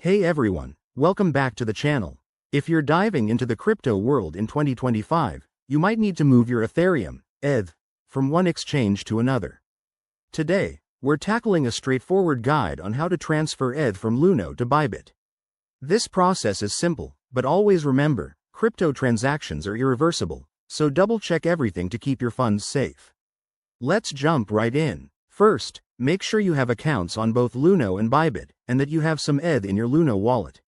Hey everyone, welcome back to the channel. If you're diving into the crypto world in 2025, you might need to move your Ethereum, ETH, from one exchange to another. Today, we're tackling a straightforward guide on how to transfer ETH from Luno to Bybit. This process is simple, but always remember, crypto transactions are irreversible, so double-check everything to keep your funds safe. Let's jump right in. First, make sure you have accounts on both Luno and Bybit, and that you have some ETH in your Luno wallet.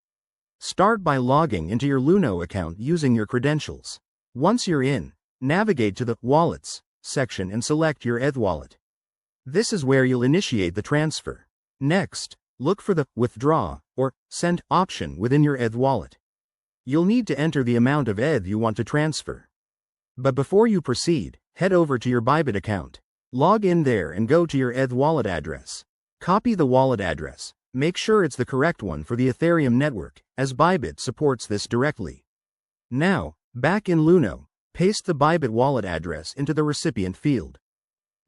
Start by logging into your Luno account using your credentials. Once you're in, navigate to the Wallets section and select your ETH wallet. This is where you'll initiate the transfer. Next, look for the Withdraw or Send option within your ETH wallet. You'll need to enter the amount of ETH you want to transfer. But before you proceed, head over to your Bybit account. Log in there and go to your ETH wallet address. Copy the wallet address. Make sure it's the correct one for the Ethereum network, as Bybit supports this directly. Now, back in Luno, paste the Bybit wallet address into the recipient field.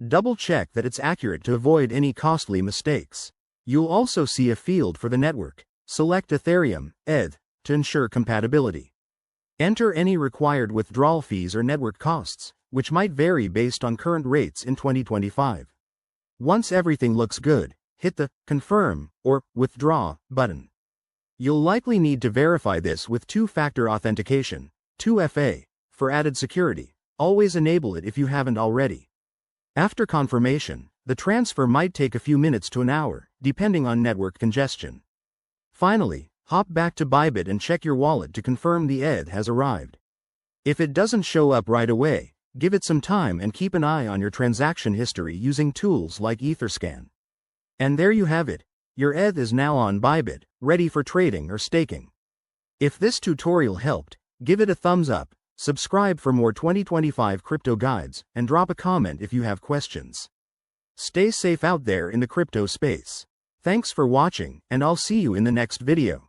Double-check that it's accurate to avoid any costly mistakes. You'll also see a field for the network. Select Ethereum, ETH, to ensure compatibility. Enter any required withdrawal fees or network costs, which might vary based on current rates in 2025. Once everything looks good, hit the Confirm or Withdraw button. You'll likely need to verify this with two-factor authentication, 2FA, for added security. Always enable it if you haven't already. After confirmation, the transfer might take a few minutes to an hour, depending on network congestion. Finally, hop back to Bybit and check your wallet to confirm the ETH has arrived. If it doesn't show up right away, give it some time and keep an eye on your transaction history using tools like Etherscan. And there you have it. Your ETH is now on Bybit, ready for trading or staking. If this tutorial helped, give it a thumbs up, subscribe for more 2025 crypto guides, and drop a comment if you have questions. Stay safe out there in the crypto space. Thanks for watching, and I'll see you in the next video.